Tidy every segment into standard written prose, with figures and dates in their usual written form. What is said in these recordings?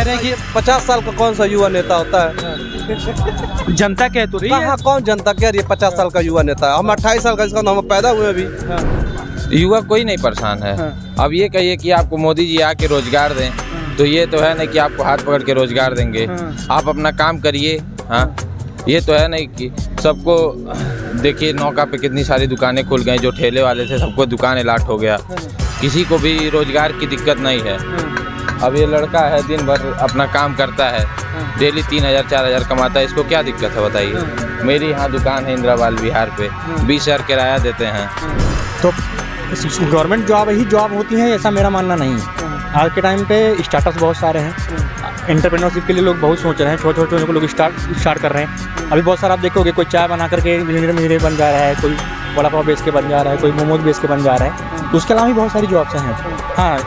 कह रहे हैं कि 50 साल का कौन सा युवा नेता होता है? जनता कह तो रही है। कहाँ कौन जनता कह रही है 50 साल का युवा नेता है? हम 28 साल का, इसका हम पैदा हुए अभी। युवा कोई नहीं परेशान है। अब ये कहिए कि आपको मोदी जी आके रोजगार दें, तो ये तो है नहीं कि आपको हाथ पकड़ के रोजगार देंगे। आप अपना काम करिए। हाँ, ये तो है नहीं कि सबको देखिए नौका पे कितनी सारी दुकानें खुल गई, जो ठेले वाले थे सबको दुकान अलाट हो गया, किसी को भी रोजगार की दिक्कत नहीं है। अब ये लड़का है दिन भर अपना काम करता है, डेली 3000 4000 कमाता है, इसको क्या दिक्कत है बताइए। मेरी यहाँ दुकान है इंदिराबाल विहार पे, 20,000 किराया देते हैं। तो गवर्नमेंट जॉब ही जॉब होती है ऐसा मेरा मानना नहीं है। आज के टाइम पे स्टार्टअप्स बहुत सारे हैं, एंटरप्रेन्योरशिप के लिए लोग बहुत सोच रहे हैं, छोटे छोटे लोग स्टार्ट कर रहे हैं। अभी बहुत सारा आप देखोगे, कोई चाय बना करके इंजीनियर बन जा रहा है, कोई वड़ा पाव बेच के बन जा रहा है, कोई मोमोज बेच के बन जा रहा है। तो उसके अलावा भी बहुत सारी जॉब्स हैं। हाँ,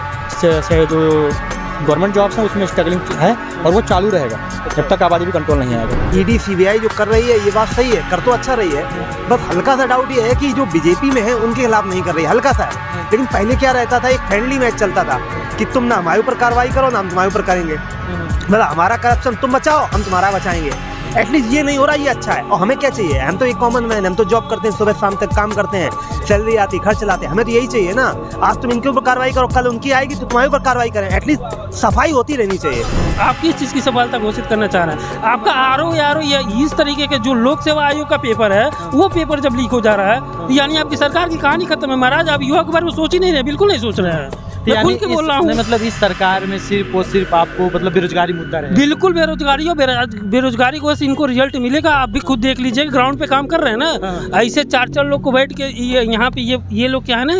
जो गवर्नमेंट जॉब्स हैं उसमें स्ट्रगलिंग है और वो चालू रहेगा जब तक आबादी भी कंट्रोल नहीं आएगा। ईडी सीबीआई जो कर रही है ये बात सही है, कर तो अच्छा रही है, बस हल्का सा डाउट ये है कि जो बीजेपी में है उनके खिलाफ नहीं कर रही है, हल्का सा है। लेकिन पहले क्या रहता था, एक फ्रेंडली मैच चलता था कि तुम ना हमारे ऊपर कार्रवाई करो ना हम तुम्हारे ऊपर करेंगे, मतलब हमारा करप्शन तुम बचाओ हम तुम्हारा बचाएंगे। एटलीस्ट ये नहीं हो रहा, ये अच्छा है। और हमें क्या चाहिए, हम तो एक कॉमन मैन, हम तो जॉब करते हैं, सुबह शाम तक काम करते हैं, सैलरी आती, घर चलाते हैं, हमें तो यही चाहिए ना। आज तुम इनके ऊपर कार्रवाई करो, कल उनकी आएगी तो तुम्हारे ऊपर कार्रवाई करें। एटलीस्ट सफाई होती रहनी चाहिए। आप किस चीज़ की सफलता घोषित करना चाह रहे हैं? आपका आरओ या इस तरीके के जो लोक सेवा आयोग का पेपर है, वो पेपर जब लीक हो जा रहा है, यानी आपकी सरकार की कहानी खत्म है महाराज। आप युवा के बारे में सोच ही नहीं रहे, बिल्कुल नहीं सोच रहे हैं। मैं खुल के बोल रहा हूँ, मतलब इस सरकार में सिर्फ और सिर्फ आपको मतलब बेरोजगारी मुद्दा रहे। बिल्कुल बेरोजगारी हो, बेरोजगारी को इनको रिजल्ट मिलेगा। आप भी खुद देख लीजिए, ग्राउंड पे काम कर रहे हैं ना। ऐसे 4 लोग को बैठ के यहाँ पे ये लोग क्या है ना,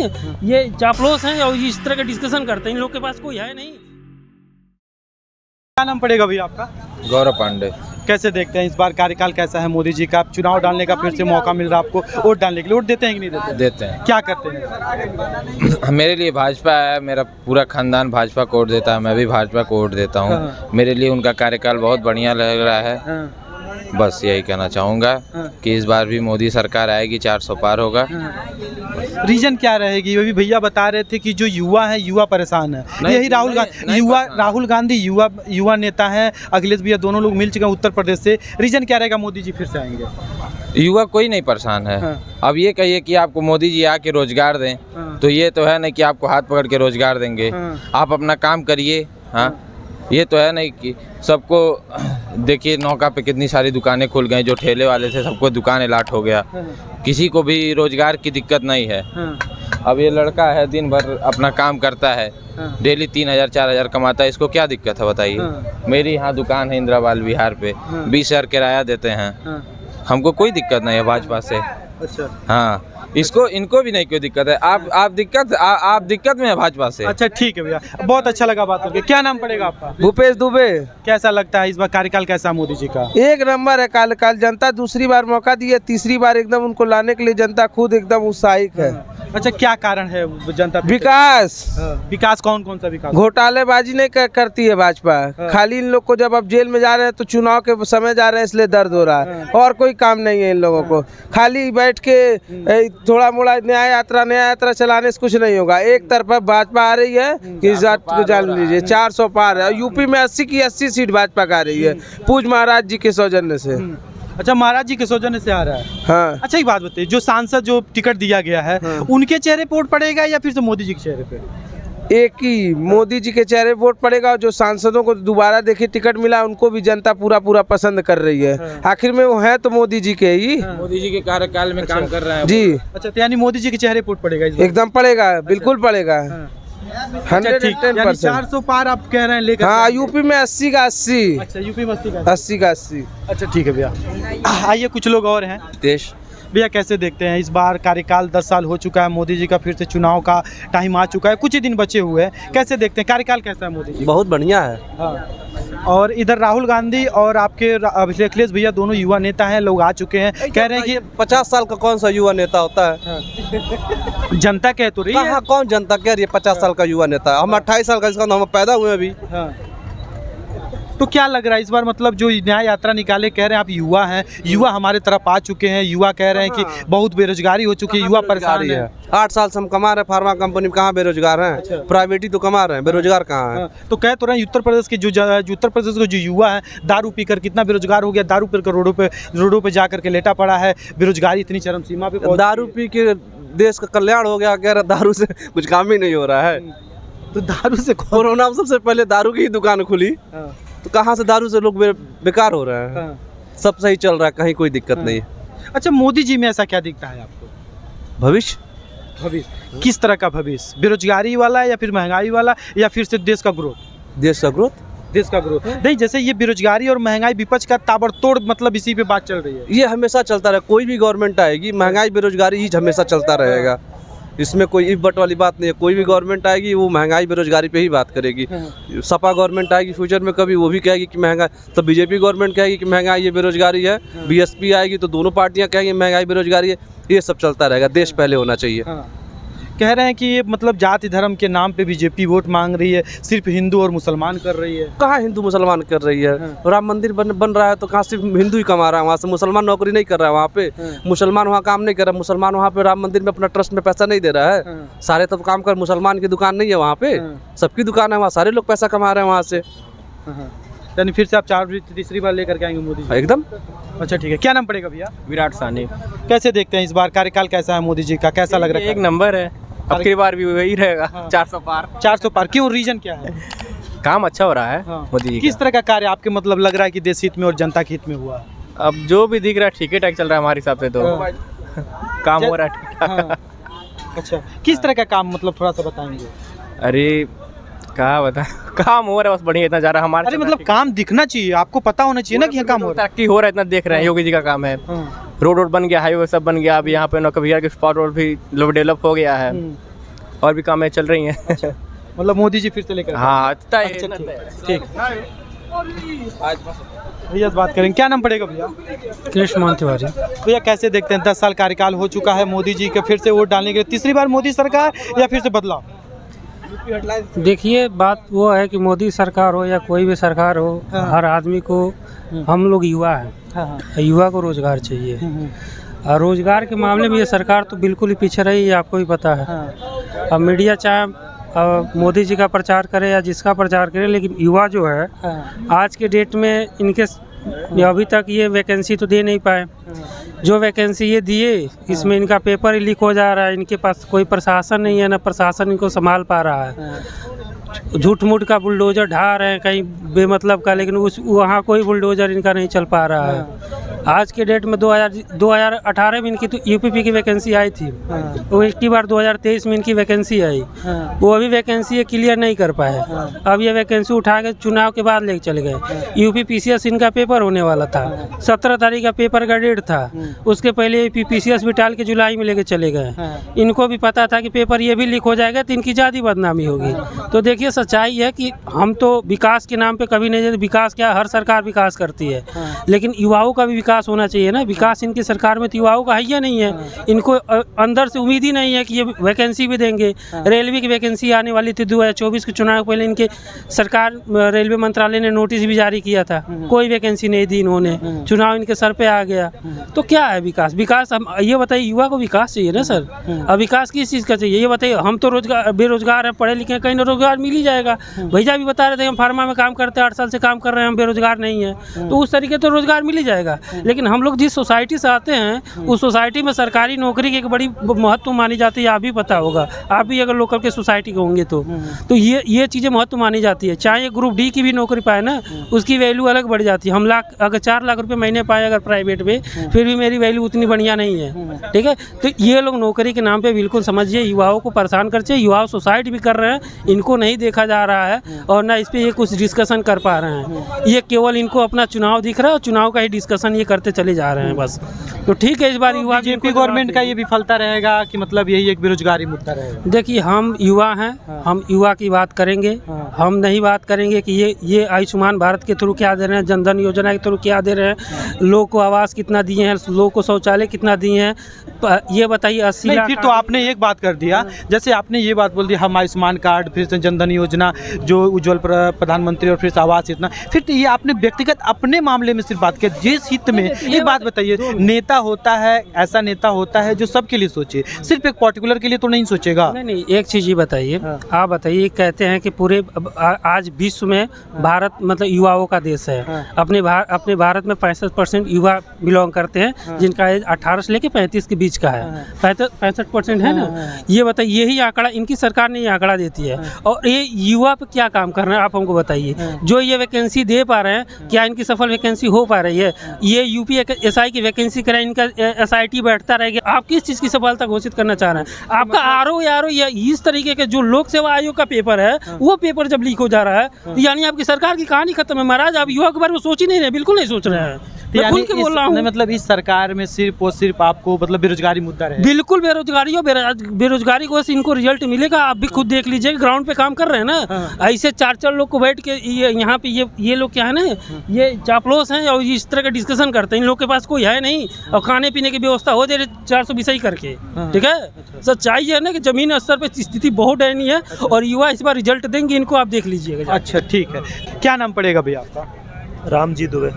ये चापलोस हैं और इस तरह के डिस्कशन करते हैं। इन लोग के पास कोई है नहीं। क्या नाम पड़ेगा भैया आपका? गौरव पांडे। कैसे देखते हैं इस बार कार्यकाल कैसा है मोदी जी का? चुनाव डालने का फिर से मौका मिल रहा है आपको, वोट डालने के लिए। वोट देते हैं कि नहीं देते? देते हैं। क्या करते हैं? मेरे लिए भाजपा है, मेरा पूरा खानदान भाजपा को वोट देता है, मैं भी भाजपा को वोट देता हूँ। मेरे लिए उनका कार्यकाल बहुत बढ़िया लग रहा है। बस यही कहना चाहूँगा कि इस बार भी मोदी सरकार आएगी, 400 पार होगा। रीजन क्या रहेगी? अभी भैया बता रहे थे कि जो युवा है, युवा परेशान है। यही राहुल गांधी युवा नेता है, अखिलेश भैया दोनों लोग मिल चुके हैं उत्तर प्रदेश से। रीजन क्या रहेगा मोदी जी फिर से आएंगे? युवा कोई नहीं परेशान है। अब ये कहिए कि आपको मोदी जी आके रोजगार दें, तो ये तो है नहीं कि आपको हाथ पकड़ के रोजगार देंगे। आप अपना काम करिए। हाँ, ये तो है नहीं कि सबको देखिए नौका पे कितनी सारी दुकानें खुल गई, जो ठेले वाले थे सबको दुकान अलाट हो गया, किसी को भी रोजगार की दिक्कत नहीं है। अब ये लड़का है दिन भर अपना काम करता है, डेली 3000 4000 कमाता है, इसको क्या दिक्कत है बताइए। मेरी यहाँ दुकान है इंदिराबाल विहार पे, 20,000 किराया देते हैं, हमको कोई दिक्कत नहीं है भाजपा से। अच्छा, हाँ, इनको भी नहीं कोई दिक्कत है। आप दिक्कत में है भाजपा से। अच्छा ठीक है भैया, बहुत अच्छा लगा बात करके। क्या नाम पड़ेगा आपका? भूपेश दुबे। कैसा लगता है इस बार कार्यकाल कैसा मोदी जी का? एक नंबर है। काल जनता दूसरी बार मौका दी है, तीसरी बार एकदम उनको लाने के लिए जनता खुद एकदम उत्साहित है। अच्छा, क्या कारण है जनता? विकास कौन सा विकास? घोटालेबाजी नहीं करती है भाजपा। खाली इन लोग को जब अब जेल में जा रहे हैं तो चुनाव के समय जा रहे हैं, इसलिए दर्द हो रहा है, और कोई काम नहीं है इन लोगों को। खाली बैठ के थोड़ा मोड़ा न्याय यात्रा चलाने से कुछ नहीं होगा। एक तरफा भाजपा आ रही है कि जान लीजिए 400 पार है। यूपी में 80 की 80 सीट भाजपा का आ रही है, पूज महाराज जी के सौजन्य से। अच्छा, महाराज जी के सौजन्य से आ रहा है। हाँ। अच्छा, एक बात बताइए, जो सांसद जो टिकट दिया गया है, उनके चेहरे पे वोट पड़ेगा या फिर से मोदी जी के चेहरे पे? एक ही मोदी जी के चेहरे वोट पड़ेगा। और जो सांसदों को दोबारा देखिए टिकट मिला, उनको भी जनता पूरा पसंद कर रही है। आखिर में वो है तो मोदी जी के ही। मोदी जी के कार्यकाल में काम कर रहे हैं जी। अच्छा, तो यानी मोदी जी के चेहरे पे वोट पड़ेगा इस बार? एकदम पड़ेगा, बिल्कुल पड़ेगा। 110%। 400 पार आप कह रहे हैं लेकर? हाँ, यूपी में 80 का 80। अच्छा, यूपी में 80 का 80। अच्छा ठीक है भैया, आइए कुछ लोग और हैं। देश भैया कैसे देखते हैं इस बार कार्यकाल? 10 साल हो चुका है मोदी जी का, फिर से चुनाव का टाइम आ चुका है, कुछ ही दिन बचे हुए हैं। कैसे देखते हैं कार्यकाल कैसा है मोदी जी? बहुत बढ़िया है। हाँ। और इधर राहुल गांधी और आपके अखिलेश भैया दोनों युवा नेता हैं, लोग आ चुके हैं, कह रहे हैं कि 50 साल का कौन सा युवा नेता होता है? जनता कह तो रही है। कहाँ कौन जनता कह रही है 50 साल का युवा नेता है? हम 28 साल का, इसका हम पैदा हुए अभी। तो क्या लग रहा है इस बार, मतलब जो न्याय यात्रा निकाले, कह रहे हैं आप युवा हैं, युवा हमारे तरफ आ चुके हैं, युवा कह रहे हैं कि बहुत बेरोजगारी हो चुकी है, युवा परेशान है। 8 साल से हम कमा रहे हैं फार्मा कंपनी में, कहाँ बेरोजगार हैं? प्राइवेट ही तो कमा रहे हैं, बेरोजगार कहाँ है? तो कह तो रहे हैं उत्तर प्रदेश के जो उत्तर प्रदेश के जो युवा है दारू पीकर कितना बेरोजगार हो गया, दारू पीकर रोडों पे जा करके लेटा पड़ा है, बेरोजगारी इतनी चरम सीमा पे पहुंच दारू पी के देश का कल्याण हो गया, कह रहे दारू से कुछ काम ही नहीं हो रहा है। तो दारू से कोरोना में सबसे पहले दारू की ही दुकान खुली, तो कहाँ से दारू से लोग बेकार हो रहे हैं? सब सही चल रहा है, कहीं कोई दिक्कत नहीं है। अच्छा, मोदी जी में ऐसा क्या दिखता है आपको? भविष्य किस तरह का भविष्य? बेरोजगारी वाला या फिर महंगाई वाला या फिर से देश का ग्रोथ? देश का ग्रोथ। नहीं, जैसे ये बेरोजगारी और महंगाई विपक्ष का ताबड़तोड़ मतलब इसी पे बात चल रही है। ये हमेशा चलता रहे, कोई भी गवर्नमेंट आएगी महंगाई बेरोजगारी ही हमेशा चलता रहेगा, इसमें कोई इफ बट वाली बात नहीं है। कोई भी गवर्नमेंट आएगी वो महंगाई बेरोजगारी पे ही बात करेगी। सपा गवर्नमेंट आएगी फ्यूचर में कभी, वो भी कहेगी कि महंगाई, तो बीजेपी गवर्नमेंट कहेगी कि महंगाई ये बेरोजगारी है, बीएसपी आएगी तो दोनों पार्टियां कहेंगी महंगाई बेरोजगारी है। ये सब चलता रहेगा, देश पहले होना चाहिए। कह रहे हैं कि ये मतलब जाति धर्म के नाम पे बीजेपी वोट मांग रही है, सिर्फ हिंदू और मुसलमान कर रही है। कहाँ हिंदू मुसलमान कर रही है? राम मंदिर बन रहा है तो कहाँ सिर्फ हिंदू ही कमा रहा है, वहाँ से मुसलमान नौकरी नहीं कर रहा है। वहाँ पे मुसलमान वहाँ काम नहीं कर रहा, मुसलमान वहाँ पे राम मंदिर में अपना ट्रस्ट में पैसा नहीं दे रहा है। सारे तब काम कर, मुसलमान की दुकान नहीं है वहाँ पे, सबकी दुकान है, वहाँ सारे लोग पैसा कमा रहे हैं वहाँ से। यानी फिर से आप तीसरी बार लेकर के आएंगे मोदी जी? एकदम। अच्छा ठीक है, क्या नाम पड़ेगा भैया? विराट साहनी। कैसे देखते हैं इस बार कार्यकाल कैसा है मोदी जी का, कैसा लग रहा है? एक नंबर है, अब की बार भी वही रहेगा। 400 पार। 400 पार। क्यों, रीजन क्या है? काम अच्छा हो रहा है मोदी जी। किस तरह का कार्य आपके मतलब लग रहा है कि देश हित में और जनता के हित में हुआ? अब जो भी दिख रहा है ठीक ही ठाक चल रहा है हमारे हिसाब से, तो काम हो रहा है ठीक ठाक। अच्छा, किस तरह का काम, मतलब थोड़ा सा बताएंगे? अरे क्या बता, काम हो रहा है बस, बढ़िया इतना जा रहा है हमारे। अरे मतलब काम दिखना चाहिए, आपको पता होना चाहिए ना कि यहाँ काम हो रहा है। तरक्की हो रहा है, इतना देख रहे हैं, योगी जी का काम है। रोड बन गया, हाईवे सब बन गया, अब यहाँ पे नौकरिया के स्पॉट रोड भी डेवलप हो गया है, और भी कामें चल रही हैं। अच्छा, मतलब मोदी जी फिर से लेकर? हाँ, ठीक। भैया से बात करेंगे, क्या नाम पड़ेगा भैया? कृष्ण मोहन तिवारी। भैया कैसे देखते हैं 10 साल कार्यकाल हो चुका है मोदी जी के, फिर से वोट डालने के लिए तीसरी बार मोदी सरकार या फिर से बदलाव? देखिए, बात वो है कि मोदी सरकार हो या कोई भी सरकार हो, हर आदमी को, हम लोग युवा हैं, युवा को रोजगार चाहिए। और रोजगार के मामले में ये सरकार तो बिल्कुल ही पीछे रही है, आपको भी पता है। अब मीडिया चाहे मोदी जी का प्रचार करे या जिसका प्रचार करे, लेकिन युवा जो है आज के डेट में इनके अभी तक ये वैकेंसी तो दे नहीं पाए। जो वैकेंसी ये दिए इसमें इनका पेपर ही लीक हो जा रहा है, इनके पास कोई प्रशासन नहीं है, ना प्रशासन इनको संभाल पा रहा है। झूठ मूठ का बुलडोजर ढा रहे हैं कहीं बेमतलब का, लेकिन उस वहाँ कोई बुलडोजर इनका नहीं चल पा रहा है। आज के डेट में 2018 में इनकी तो यूपीपी की वैकेंसी आई थी, वो एक ही बार 2023 में इनकी वैकेंसी आई, वो अभी वैकेंसी ये क्लियर नहीं कर पाए। अब ये वैकेंसी उठा के चुनाव के बाद लेके चले गए। यूपी पीसीएस इनका पेपर होने वाला था, 17 तारीख का पेपर का डेट था, उसके पहले यूपी पीसीएस भी टाल के जुलाई में लेके चले गए। इनको भी पता था कि पेपर ये भी लीक हो जाएगा तो इनकी ज़्यादा बदनामी होगी। तो देखिए, सच्चाई है कि हम तो विकास के नाम पे कभी नहीं देते, विकास क्या, हर सरकार विकास करती है, लेकिन युवाओं का भी विकास होना चाहिए ना। विकास इनकी सरकार में तो युवाओं का है ही नहीं है, इनको अंदर से उम्मीद ही नहीं है कि ये वैकेंसी भी देंगे। रेलवे की वैकेंसी आने वाली थी 2024 के चुनाव के पहले, इनके सरकार रेलवे मंत्रालय ने नोटिस भी जारी किया था, कोई वैकेंसी नहीं दी इन्होंने, चुनाव इनके सर पे आ गया। तो क्या है विकास? विकास हम ये बताइए, युवा को विकास चाहिए ना सर। अब विकास किस चीज़ का चाहिए ये बताइए? हम तो रोजगार बेरोजगार हैं, पढ़े लिखे, कहीं ना रोजगार मिल ही जाएगा। भैया भी बता रहे थे हम फार्मा में काम करते हैं, 8 साल से काम कर रहे हैं, हम बेरोजगार नहीं है, तो उस तरीके तो रोजगार मिल ही जाएगा। लेकिन हम लोग जिस सोसाइटी से आते हैं उस सोसाइटी में सरकारी नौकरी की एक बड़ी महत्व मानी जाती है, आप भी पता होगा, आप भी अगर लोकल के सोसाइटी के होंगे तो ये चीज़ें महत्व मानी जाती है। चाहे ग्रुप डी की भी नौकरी पाए ना, उसकी वैल्यू अलग बढ़ जाती है। हम अगर 4 लाख रुपए महीने पाए अगर प्राइवेट में, फिर भी मेरी वैल्यू उतनी बढ़िया नहीं है, ठीक है। तो ये लोग नौकरी के नाम पे बिल्कुल समझिए युवाओं को परेशान करते हैं। युवा सुसाइड भी कर रहे हैं, इनको नहीं देखा जा रहा है और ना इस पर ये कुछ डिस्कशन कर पा रहे हैं। ये केवल इनको अपना चुनाव दिख रहा है और चुनाव का ही डिस्कशन यानी ये करते चले जा रहे हैं बस। तो ठीक है, इस बार युवा बीजेपी गवर्नमेंट का ये विफलता रहेगा कि मतलब यही एक बेरोजगारी मुद्दा रहेगा? देखिए, हम युवा हैं, हम युवा की बात करेंगे। हम नहीं बात करेंगे कि ये आयुष्मान भारत के थ्रू क्या दे रहे हैं, जनधन योजना के थ्रू क्या दे रहे हैं, लोग को आवास कितना दिए हैं, लोग को शौचालय कितना दिए हैं, ये बताइए। 80 लाख। फिर तो आपने एक बात कर दिया, जैसे आपने ये बात बोल दी हम आयुष्मान कार्ड, फिर से जनधन योजना, जो उज्ज्वल प्रधानमंत्री और फिर से आवास इतना, फिर तो ये आपने व्यक्तिगत अपने मामले में सिर्फ बात की। जिस हित में एक बात बताइए, नेता होता है, ऐसा नेता होता है जो सबके लिए सोचे, सिर्फ एक पर्टिकुलर के लिए तो नहीं सोचेगा। नहीं, एक चीज़ ये बताइए, आप बताइए, कहते हैं कि पूरे आज विश्व में भारत मतलब युवाओं का देश है। अपने भारत में 65% युवा बिलोंग करते हैं, जिनका एज 18 से लेकर 35 के बीच का है। 65% है ना। ये बताइए, यही आंकड़ा इनकी सरकार ने ये आंकड़ा देती है, और ये युवा पे क्या काम कर रहे हैं आप हमको बताइए। जो ये वैकेंसी दे पा रहे हैं, क्या इनकी सफल वैकेंसी हो पा रही है? ये यूपीएसआई की वैकेंसी कराए, इनका एसआईटी बैठता रहेगा। आप किस चीज़ की सफलता घोषित करना चाह रहे हैं? आपका आरओ या इस तरीके के जो लोक सेवा आयोग का पेपर है, वो पेपर जब लीक हो जा रहा है, तो यानी आपकी सरकार की कहानी खत्म है महाराज। आप युवा के बारे में सोच ही नहीं रहे, बिल्कुल नहीं सोच रहे हैं। मैं खुल के बोल रहा हूँ, मतलब इस सरकार में सिर्फ और सिर्फ आपको मतलब बेरोजगारी मुद्दा रहे। बिल्कुल बेरोजगारी को इनको रिजल्ट मिलेगा। आप भी खुद देख लीजिए, ग्राउंड पे काम कर रहे हैं ना। ऐसे 4 लोग को बैठ के यहाँ पे ये लोग क्या है ना, ये चापलोस हैं और इस तरह का डिस्कशन करते हैं। इन लोग के पास कोई है नहीं, और खाने पीने की व्यवस्था हो जाए 420 ही करके। ठीक है, सच्चाई है ना कि जमीन स्तर पे स्थिति बहुत दयनीय है, और युवा इस बार रिजल्ट देंगे, इनको आप देख लीजिएगा। अच्छा, ठीक है। क्या नाम पड़ेगा भैया आपका? रामजी दुबे।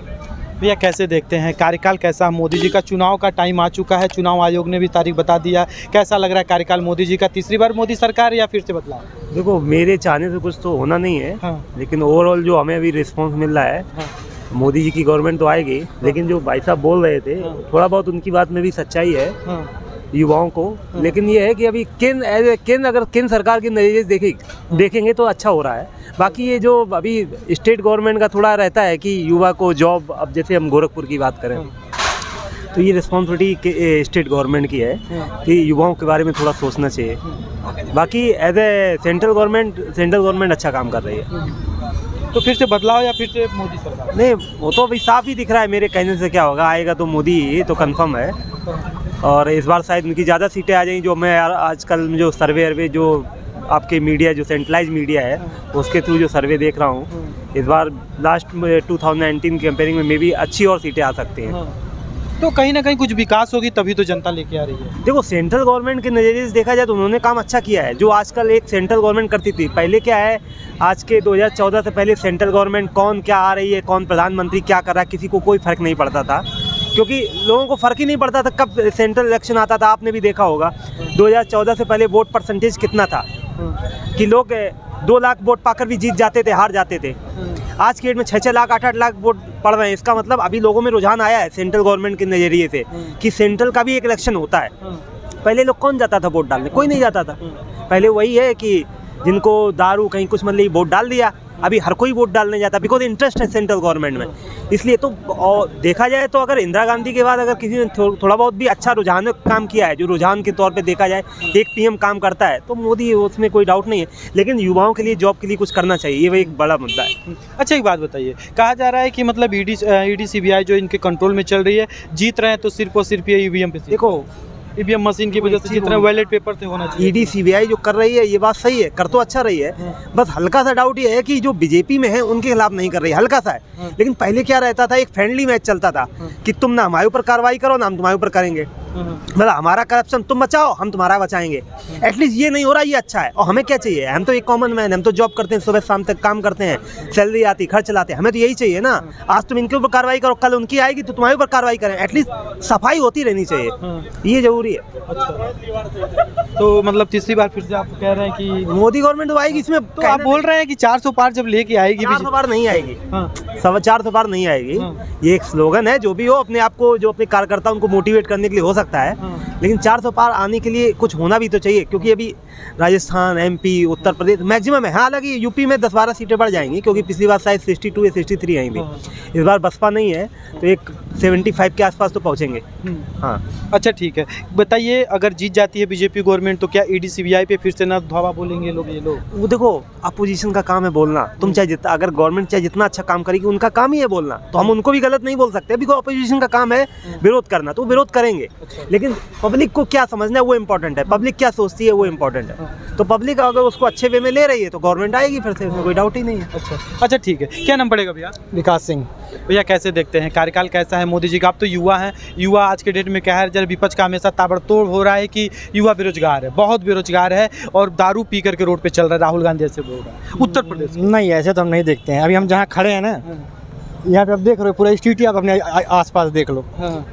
भैया कैसे देखते हैं कार्यकाल कैसा? मोदी जी का चुनाव का टाइम आ चुका है, चुनाव आयोग ने भी तारीख बता दिया। कैसा लग रहा है कार्यकाल मोदी जी का? तीसरी बार मोदी सरकार या फिर से बदलाव? देखो, मेरे चाहने से कुछ तो होना नहीं है, लेकिन ओवरऑल जो हमें अभी रिस्पॉन्स मिल रहा है, मोदी जी की गवर्नमेंट तो आएगी, लेकिन जो भाई साहब बोल रहे थे, थोड़ा बहुत उनकी बात में भी सच्चाई है युवाओं को। लेकिन ये है कि अभी किन सरकार की नजरिए देखेंगे तो अच्छा हो रहा है। बाकी ये जो अभी स्टेट गवर्नमेंट का थोड़ा रहता है कि युवा को जॉब, अब जैसे हम गोरखपुर की बात करें तो ये रिस्पॉन्सिबिलिटी स्टेट गवर्नमेंट की है कि युवाओं के बारे में थोड़ा सोचना चाहिए। बाकी एज ए सेंट्रल गवर्नमेंट अच्छा काम कर रही है। तो फिर से बदलाव या फिर से मोदी सरकार? नहीं, वो तो अभी साफ ही दिख रहा है, मेरे कहने से क्या होगा, आएगा तो मोदी ही तो कंफर्म है। और इस बार शायद उनकी ज़्यादा सीटें आ जाएंगी। जो मैं आजकल जो सर्वे जो आपके मीडिया, जो सेंट्रलाइज मीडिया है, उसके थ्रू जो सर्वे देख रहा हूँ, इस बार लास्ट 2019 कंपेयरिंग में मे भी अच्छी और सीटें आ सकती हैं। तो कहीं ना कहीं कुछ विकास होगी तभी तो जनता लेके आ रही है। देखो, सेंट्रल गवर्नमेंट के नज़रिए से देखा जाए तो उन्होंने काम अच्छा किया है, जो आजकल एक सेंट्रल गवर्नमेंट करती थी। पहले क्या है, आज के 2014 से पहले सेंट्रल गवर्नमेंट कौन क्या आ रही है, कौन प्रधानमंत्री क्या कर रहा है, किसी को कोई फ़र्क नहीं पड़ता था, क्योंकि लोगों को फ़र्क ही नहीं पड़ता था कब सेंट्रल इलेक्शन आता था। आपने भी देखा होगा 2014 से पहले वोट परसेंटेज कितना था कि लोग 2 लाख वोट पाकर भी जीत जाते थे, हार जाते थे। आज की डेट में 6-6 लाख 8-8 लाख वोट पड़ रहे हैं। इसका मतलब अभी लोगों में रुझान आया है सेंट्रल गवर्नमेंट के नज़रिए से कि सेंट्रल का भी एक इलेक्शन होता है। पहले लोग कौन जाता था वोट डालने? कोई नहीं जाता था। पहले वही है कि जिनको दारू कहीं कुछ मतलब वोट डाल दिया। अभी हर कोई वोट डालने जाता है, बिकॉज इंटरेस्ट है सेंट्रल गवर्नमेंट में। इसलिए तो देखा जाए तो अगर इंदिरा गांधी के बाद अगर किसी ने थोड़ा बहुत भी अच्छा रुझान काम किया है, जो रुझान के तौर पे देखा जाए एक पीएम काम करता है, तो मोदी, उसमें कोई डाउट नहीं है। लेकिन युवाओं के लिए जॉब के लिए कुछ करना चाहिए, ये एक बड़ा मुद्दा है। अच्छा, एक बात बताइए, कहा जा रहा है कि मतलब ईडी सीबीआई जो इनके कंट्रोल में चल रही है, जीत रहे हैं तो सिर्फ और सिर्फ ये ईवीएम पे। देखो, ईवीएम मशीन की वजह से जितना बैलेट पेपर से होना चाहिए। ईडी सीबीआई जो कर रही है, ये बात सही है, कर तो अच्छा रही है। बस हल्का सा डाउट ये है कि जो बीजेपी में है उनके खिलाफ नहीं कर रही है, हल्का सा है। लेकिन पहले क्या रहता था, एक फ्रेंडली मैच चलता था कि तुम ना हमारे ऊपर कार्रवाई करो, ना हम तुम्हारे ऊपर करेंगे। मतलब हमारा करप्शन तुम बचाओ, हम तुम्हारा बचाएंगे। एटलीस्ट ये नहीं हो रहा, ये अच्छा है। और हमें क्या चाहिए? हम तो एक कॉमन मैन, हम तो जॉब करते हैं, सुबह शाम तक काम करते हैं, सैलरी आती, खर्च चलाते हैं। हमें तो यही चाहिए ना। आज तुम इनके ऊपर कार्रवाई करो, कल उनकी आएगी तो तुम्हारे ऊपर कार्रवाई करें। एटलीस्ट सफाई होती रहनी चाहिए, ये जरूरी है। तो मतलब तीसरी बार फिर से आप कह रहे हैं कि मोदी गवर्नमेंट तो आएगी। इसमें तो आप बोल रहे हैं कि 400 पार जब लेके आएगी, 400 पार नहीं आएगी, 450 पार नहीं आएगी। ये एक स्लोगन है, जो भी हो, अपने आप को, जो अपने कार्यकर्ता उनको मोटिवेट करने के लिए हो सकता है। लेकिन 400 पार आने के लिए कुछ होना भी तो चाहिए, क्योंकि अभी राजस्थान, एमपी, उत्तर प्रदेश मैक्सिमम है। हाँ, हालांकि यूपी में 10-12 सीटें बढ़ जाएंगी, क्योंकि पिछली बार शायद 62 या 63 आई थी। इस बार बसपा नहीं है तो एक 75 के आसपास तो पहुँचेंगे। हाँ, अच्छा ठीक है, बताइए अगर जीत जाती है बीजेपी गवर्नमेंट तो क्या ईडी सीबीआई पे फिर से ना धावा बोलेंगे लोग, ये लोग? वो देखो, अपोजिशन का काम है बोलना। तुम चाहे जितना, अगर गवर्नमेंट चाहे जितना अच्छा काम करेगी, उनका काम ही है बोलना, तो हम उनको भी गलत नहीं बोल सकते। अभी को अपोजिशन का काम है विरोध करना, तो विरोध करेंगे। लेकिन पब्लिक को क्या समझना है वो इम्पोर्टेंट है, पब्लिक क्या सोचती है वो इम्पोर्टेंट है। तो पब्लिक अगर उसको अच्छे वे में ले रही है तो गवर्नमेंट आएगी फिर से, उसमें कोई डाउट ही नहीं है। अच्छा ठीक है, क्या नाम पड़ेगा भैया? विकास सिंह। भैया कैसे देखते हैं कार्यकाल कैसा है मोदी जी का? आप तो युवा हैं, युवा आज के डेट में क्या है, जरा विपक्ष का हमेशा ताबड़तोड़ हो रहा है कि युवा बेरोजगार है, बहुत बेरोजगार है और दारू पी करके रोड पे चल रहा है, राहुल गांधी ऐसे बोल रहा है उत्तर प्रदेश में। नहीं, ऐसे तो हम नहीं देखते हैं। अभी हम जहाँ खड़े हैं ना, यहाँ पे आप देख रहे हो पूरा स्ट्रीट ही, आप अपने आसपास देख लो।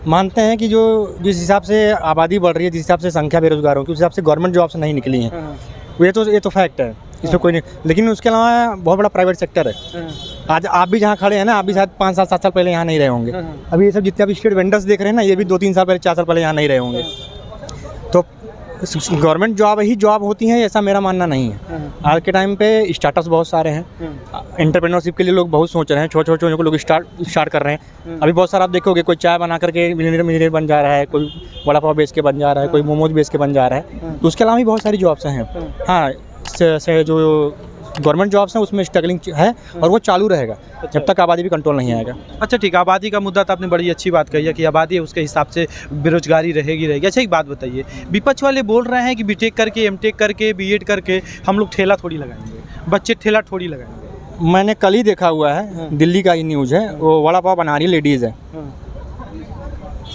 मानते हैं कि जो जिस हिसाब से आबादी बढ़ रही है, जिस हिसाब से संख्या बेरोजगारों की, उस हिसाब से गवर्नमेंट जॉब्स नहीं निकली हैं। ये तो फैक्ट है, इसमें कोई नहीं। लेकिन उसके अलावा बहुत बड़ा प्राइवेट सेक्टर है। आज आप भी जहाँ खड़े हैं ना, आप भी शायद 5 साल 7 साल पहले यहाँ नहीं रहे होंगे। अभी ये सब जितने अभी स्ट्रीट वेंडर्स देख रहे हैं ना, ये भी 2-3 साल पहले 4 साल पहले यहाँ नहीं रहे होंगे। तो गवर्नमेंट जॉब ही जॉब होती है ऐसा मेरा मानना नहीं है। आज के टाइम पे स्टार्टअप्स बहुत सारे हैं, एंटरप्रेन्योरशिप के लिए लोग बहुत सोच रहे हैं, छोटे लोग स्टार्ट कर रहे हैं। अभी बहुत सारा आप देखोगे, कोई चाय बना करके मिलियनेयर बन जा रहा है, कोई वड़ा पाव बेच के बन जा रहा है, कोई मोमोज बेच के बन जा रहा है। तो उसके अलावा भी बहुत सारी जॉब्स हैं। हाँ, जो गवर्नमेंट जॉब्स हैं उसमें स्ट्रगलिंग है और वो चालू रहेगा जब तक आबादी भी कंट्रोल नहीं आएगा। अच्छा ठीक है, आबादी का मुद्दा तो आपने बड़ी अच्छी बात कही है कि आबादी है उसके हिसाब से बेरोजगारी रहेगी। अच्छा एक बात बताइए, विपक्ष वाले बोल रहे हैं कि बीटेक करके, एमटेक करके, बीएड करके हम लोग ठेला थोड़ी लगाएंगे, बच्चे ठेला थोड़ी लगाएंगे। मैंने कल ही देखा हुआ है, दिल्ली का ही न्यूज़ है, वो वड़ा पाव बना रही लेडीज़ है।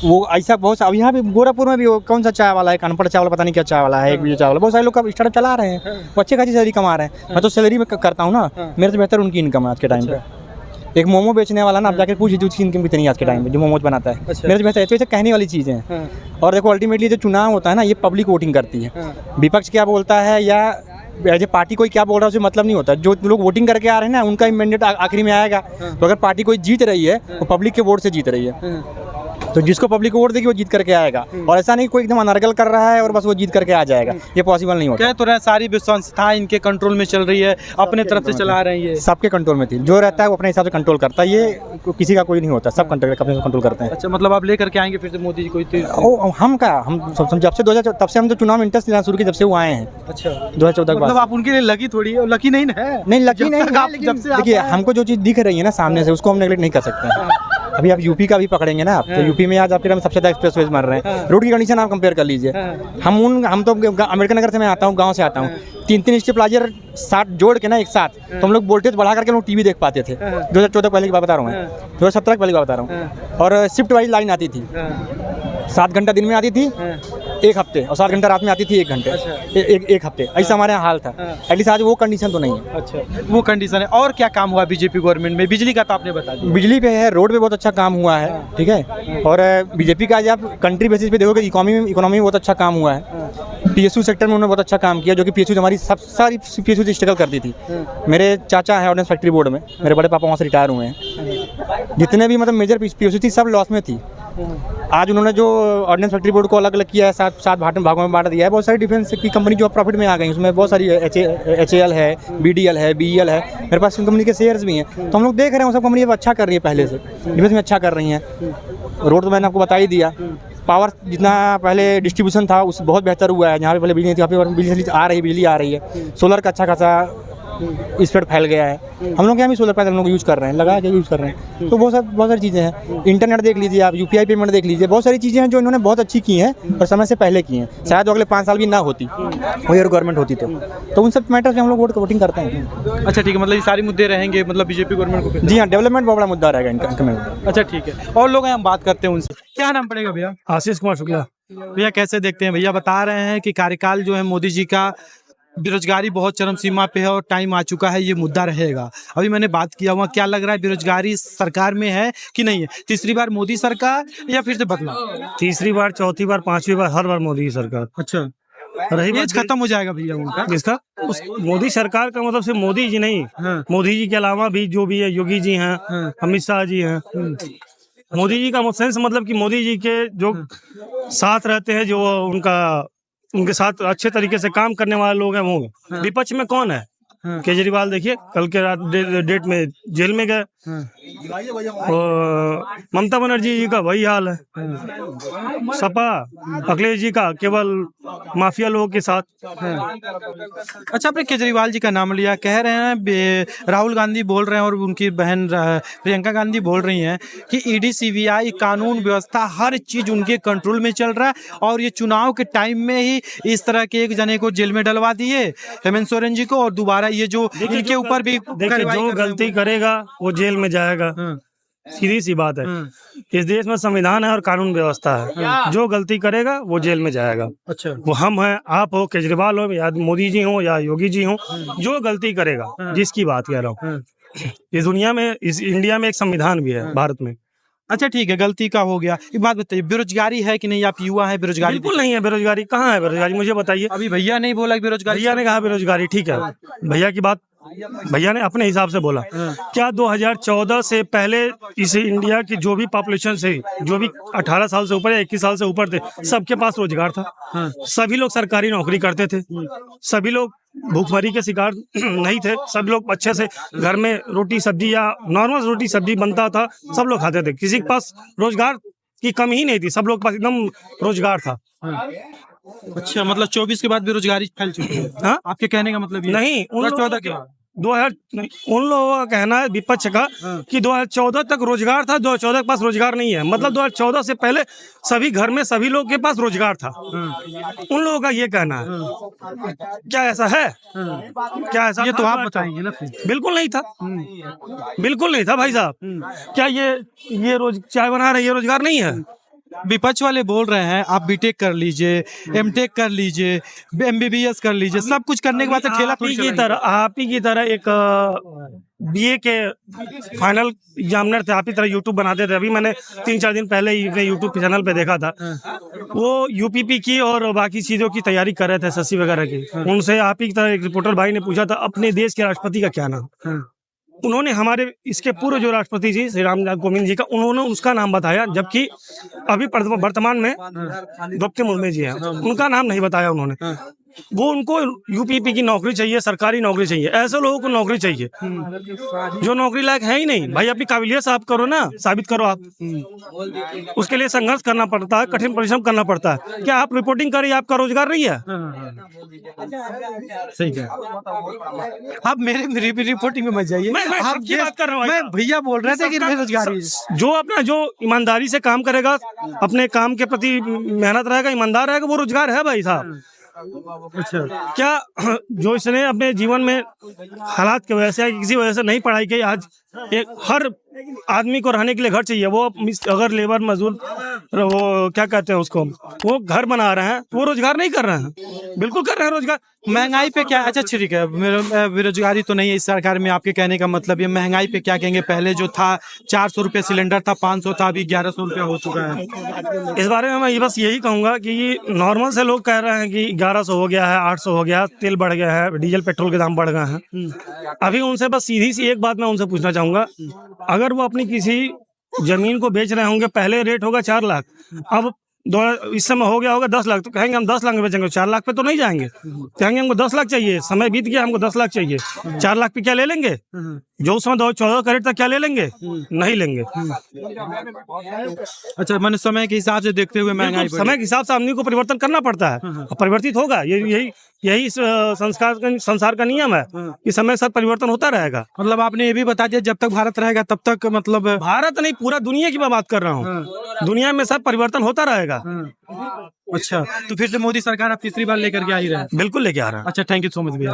वो ऐसा बहुत सा, अब यहाँ पे गोरखपुर में भी वो कौन सा चाय वाला है, अनपढ़ चाय वाला, पता नहीं क्या चाय वाला है, एक भी चाय वाला, बहुत सारे लोग का स्टार्टअप चला रहे हैं, वो अच्छी खासी सैलरी कमा रहे हैं। मैं तो सैलरी में करता हूँ ना, मेरे से बेहतर उनकी इनकम है आज के टाइम पे। एक मोमो बेचने वाला ना, आप जाकर पूछिए उसकी इनकम कितनी है आज के टाइम पे, जो मोमोज बनाता है। मेरे से बेहतर, ऐसे कहने वाली चीज़ें हैं। और देखो अल्टीमेटली जो चुनाव होता है ना, ये पब्लिक वोटिंग करती है। विपक्ष क्या बोलता है या एज ए पार्टी कोई क्या बोल रहा है उससे मतलब नहीं होता। जो लोग वोटिंग करके आ रहे हैं ना, उनका मैंडेट आखिरी में आएगा। तो अगर पार्टी कोई जीत रही है वो पब्लिक के वोट से जीत रही है, तो जिसको पब्लिक वोट देगी वो जीत करके आएगा। और ऐसा नहीं कोई एकदम अनर्गल कर रहा है और बस वो जीत करके आ जाएगा, ये पॉसिबल नहीं होता। कह तो रहे सारी संस्थाएं इनके कंट्रोल में चल रही है, अपने तरफ से चला रहे हैं, ये सबके कंट्रोल में थी। जो रहता है वो अपने हिसाब से कंट्रोल करता है, ये किसी का कोई नहीं होता, सब कंट्रोल करते हैं। अच्छा, मतलब आप लेकर के आएंगे फिर से मोदी जी कोई हम जब से 2014 तब से हम तो चुनाव इंटरेस्ट लेना शुरू किया, जब से वो आए हैं। अच्छा, 2014 के बाद। मतलब आप उनके लिए लकी थोड़ी है, लकी नहीं है। नहीं लकी नहीं, देखिए हमको जो चीज़ दिख रही है ना सामने से, उसको हम नेगलेक्ट नहीं कर सकते हैं। अभी आप यूपी का भी पकड़ेंगे ना आप, तो यूपी में आज आपके सबसे ज़्यादा एक्सप्रेसवेज मर रहे हैं। रोड की कंडीशन आप कंपेयर कर लीजिए। हम तो अम्बेडकर नगर से मैं आता हूँ, गांव से आता हूँ। 3 स्टेबलाइजर 60 जोड़ के ना एक साथ, तो हम लोग वोल्टेज बढ़ा करके लोग टीवी देख पाते थे। 2014 पहले की बात बता रहा हूँ मैं, 2017 की पहले की बात बता रहा हूँ। और शिफ्ट वाइज लाइन आती थी, 7 घंटा दिन में आती थी 1 हफ्ते, और 7 घंटा रात में आती थी 1 घंटे, एक हफ्ते। ऐसा हमारे यहाँ हाल था। एटलीस्ट आज वो कंडीशन तो नहीं है। अच्छा, वो कंडीशन है। और क्या काम हुआ बीजेपी गवर्नमेंट में? बिजली का तो आपने बता दिया, बिजली पे है, रोड पे बहुत अच्छा काम हुआ है, ठीक है। और बीजेपी का आज आप कंट्री बेसिस पे देखोगे इकोनॉमी में बहुत अच्छा काम हुआ है। पीएसयू सेक्टर में उन्होंने बहुत अच्छा काम किया, जो कि पीएसयू हमारी सारी पीएसयू स्ट्रगल करती थी। मेरे चाचा है ऑर्डिनेंस फैक्ट्री बोर्ड में, मेरे बड़े पापा वहाँ से रिटायर हुए हैं। जितने भी मतलब मेजर पीएसयू थी सब लॉस में थी। आज उन्होंने जो ऑर्डिनेंस फैक्ट्री बोर्ड को अलग अलग किया है, 7 भागों में बांट दिया है। बहुत सारी डिफेंस की कंपनी जो प्रॉफिट में आ गई, उसमें बहुत सारी HAL है, BDL है, BEL है, मेरे पास कंपनी के शेयर्स भी हैं। तो हम लोग देख रहे हैं वो सब कंपनी अच्छा कर रही है, पहले से डिफेंस में अच्छा कर रही हैं। रोड तो मैंने आपको बता ही दिया। पावर जितना पहले डिस्ट्रीब्यूशन था उस बहुत बेहतर हुआ है। जहाँ पे पहले बिजली नहीं थी, वहाँ पे बिजली आ रही है। सोलर का अच्छा खासा स्प्रेड फैल गया है। हम लोग यहाँ भी सोलर पैनल हम लोग यूज़ कर रहे हैं, लगा के यूज़ कर रहे हैं। तो बहुत सारी चीज़ें हैं। इंटरनेट देख लीजिए आप, UPI पेमेंट देख लीजिए, बहुत सारी चीज़ें हैं जो इन्होंने बहुत अच्छी की हैं और समय से पहले की हैं। शायद वो अगले 5 साल भी ना होती, वही और गवर्नमेंट होती तो उन सब मैटर्स में हम लोग वोटिंग करते हैं। अच्छा ठीक है, मतलब ये सारे मुद्दे रहेंगे मतलब बीजेपी गवर्नमेंट को? जी हाँ, डेवलपमेंट बहुत बड़ा मुद्दा रहेगा इनका में। अच्छा ठीक है, और लोग हैं, हम बात करते हैं उनसे। क्या नाम पड़ेगा भैया? आशीष कुमार शुक्ला। भैया कैसे देखते हैं? भैया बता रहे हैं कि कार्यकाल जो है मोदी जी का, बेरोजगारी बहुत चरम सीमा पे है और टाइम आ चुका है, ये मुद्दा रहेगा। अभी मैंने बात किया हुआ, क्या लग रहा है बेरोजगारी सरकार में है कि नहीं है? तीसरी बार मोदी सरकार या फिर से बदलाव? तीसरी बार, चौथी बार, 5वीं बार, हर बार मोदी सरकार। अच्छा, रही एज खत्म हो जाएगा भैया उनका? किसका? उस मोदी सरकार का मतलब सिर्फ मोदी जी नहीं, मोदी जी के अलावा भी जो भी है, योगी जी हैं, अमित शाह जी हैं, मोदी जी का सेंस मतलब कि मोदी जी के जो साथ रहते हैं, जो उनके साथ अच्छे तरीके से काम करने वाले लोग हैं वो। विपक्ष में कौन है? केजरीवाल देखिए कल के रात डेट में जेल में गए। और ममता बनर्जी जी का वही हाल है। सपा अखिलेश जी का केवल माफिया लोगों के साथ। अच्छा, आपने केजरीवाल जी का नाम लिया, कह रहे हैं राहुल गांधी बोल रहे हैं और उनकी बहन प्रियंका गांधी बोल रही हैं कि ईडी सीबीआई कानून व्यवस्था हर चीज उनके कंट्रोल में चल रहा है और ये चुनाव के टाइम में ही इस तरह के एक जने को जेल में डलवा दिए, हेमंत सोरेन जी को, और दोबारा ये जो इनके ऊपर भी जो गलती करेगा वो जेल में जाएगा। सीधी सी बात है। इस देश में संविधान है और कानून व्यवस्था है। जो गलती करेगा वो जेल में जाएगा। अच्छा, वो हम हैं, आप हो, केजरीवाल हो या मोदी जी हो या योगी जी हो, जो गलती करेगा, जिसकी बात कह रहा हूँ, इस दुनिया में, इस इंडिया में एक संविधान भी है, भारत में। अच्छा ठीक है, गलती का हो गया। एक बात बताइए, बेरोजगारी है कि नहीं? आप युवा है, बेरोजगारी बिल्कुल नहीं है। बेरोजगारी कहाँ है? बेरोजगारी मुझे बताइए। अभी भैया नहीं बोला बेरोजगारी, भैया ने कहा बेरोजगारी। ठीक है, भैया की बात भैया ने अपने हिसाब से बोला। क्या 2014 से पहले इस इंडिया की जो भी पॉपुलेशन से, जो भी 18 साल से ऊपर या 21 साल से ऊपर थे, सबके पास रोजगार था। सभी लोग सरकारी नौकरी करते थे। सभी लोग भूखमरी के शिकार नहीं थे। सब लोग अच्छे से घर में रोटी सब्जी या नॉर्मल रोटी सब्जी बनता था, सब लोग खाते थे। किसी के पास रोजगार की कमी ही नहीं थी, सब लोग के पास एकदम रोजगार था। अच्छा, मतलब 24 के बाद बेरोजगारी फैल चुकी है। हाँ, आपके कहने का मतलब ये नहीं, 2014 के उन लोगों का कहना है, विपक्ष का, कि 2014 तक रोजगार था, 2014 के पास रोजगार नहीं है। मतलब 2014 से पहले सभी घर में सभी लोग के पास रोजगार था। उन लोगों का ये कहना है। क्या ऐसा है? क्या ऐसा? ये तो आप बताएंगे ना फिर। बिल्कुल नहीं था, बिल्कुल नहीं था भाई साहब। क्या ये रोज चाय बना रहे, ये रोजगार नहीं है? विपक्ष वाले बोल रहे हैं आप बीटेक कर लीजिए, एमटेक कर लीजिए, एमबीबीएस कर लीजिए, सब कुछ करने के बाद से ठेला आप ही की तरह एक बीए के फाइनल एग्जामिनर थे, आप ही तरह यूट्यूब बनाते थे। अभी मैंने 3-4 दिन पहले ही अपने यूट्यूब चैनल पे देखा था, वो यूपीपी की और बाकी चीजों की तैयारी कर रहे थे, एसएससी वगैरह की। उनसे आप ही की तरह एक रिपोर्टर भाई ने पूछा था अपने देश के राष्ट्रपति का क्या नाम। उन्होंने हमारे इसके पूर्व जो राष्ट्रपति जी श्री रामनाथ कोविंद जी का, उन्होंने उसका नाम बताया, जबकि अभी वर्तमान में द्रौपदी मुर्मू जी हैं, उनका नाम नहीं बताया उन्होंने। वो उनको यूपीपी की नौकरी चाहिए, सरकारी नौकरी चाहिए। ऐसे लोगों को नौकरी चाहिए जो नौकरी लायक है ही नहीं। भाई अपनी काबिलियत साबित करो ना, साबित करो आप। उसके लिए संघर्ष करना पड़ता है, कठिन परिश्रम करना पड़ता है। क्या आप रिपोर्टिंग करिए, आपका रोजगार नहीं है? सही है। आप मेरे रिपोर्टिंग में मत जाइए। मैं सबकी बात कर रहा हूँ। मैं भैया बोल रहे थे कि बेरोजगारी, जो ईमानदारी से काम करेगा, अपने काम के प्रति मेहनत रहेगा, ईमानदार रहेगा, वो रोजगार है भाई साहब। अच्छा, क्या जो इसने अपने जीवन में हालात की वजह से या किसी वजह से नहीं पढ़ाई की, आज एक हर आदमी को रहने के लिए घर चाहिए। वो अगर लेबर मजदूर, वो क्या कहते हैं उसको, वो घर बना रहे हैं, वो रोजगार नहीं कर रहे हैं। बिल्कुल कर रहे हैं रोजगार। महंगाई पे क्या? अच्छा ठीक है, बेरोजगारी तो नहीं है इस सरकार में, आपके कहने का मतलब ये। महंगाई पे क्या कहेंगे? पहले जो था 400 रुपये सिलेंडर था, 500 था, अभी 1100 रुपया हो चुका है। इस बारे में मैं बस यही कहूंगा कि नॉर्मल से लोग कह रहे हैं कि 1100 हो गया है, 800 हो गया, तेल बढ़ गया है, डीजल पेट्रोल के दाम बढ़ गए हैं। अभी उनसे बस सीधी सी एक बात मैं उनसे पूछना चाहूंगा, अगर वो अपनी किसी जमीन को बेच रहे होंगे, पहले रेट होगा 4 लाख, अब इस समय हो गया होगा 10 लाख, तो कहेंगे हम 10 लाख में बेचेंगे। 4 लाख पे तो नहीं जाएंगे, कहेंगे हमको 10 लाख चाहिए, समय बीत गया, हमको 10 लाख चाहिए। 4 लाख पे क्या ले लेंगे? जो उस समय 2014 का रेट था क्या ले लेंगे? नहीं लेंगे। अच्छा, मैंने समय के हिसाब से देखते हुए महंगाई, समय के हिसाब से आदमी को परिवर्तन करना पड़ता है, परिवर्तित होगा। यही संसार का नियम है कि समय के साथ परिवर्तन होता रहेगा। मतलब आपने ये भी बता दिया जब तक भारत रहेगा तब तक, मतलब भारत नहीं, पूरा दुनिया की मैं बात कर रहा हूँ। दुनिया में सब परिवर्तन होता रहेगा। अच्छा, तो फिर से मोदी सरकार आप तीसरी बार लेकर के आ ही रहे हैं? बिल्कुल लेके आ रहा है। अच्छा, थैंक यू सो मच भैया।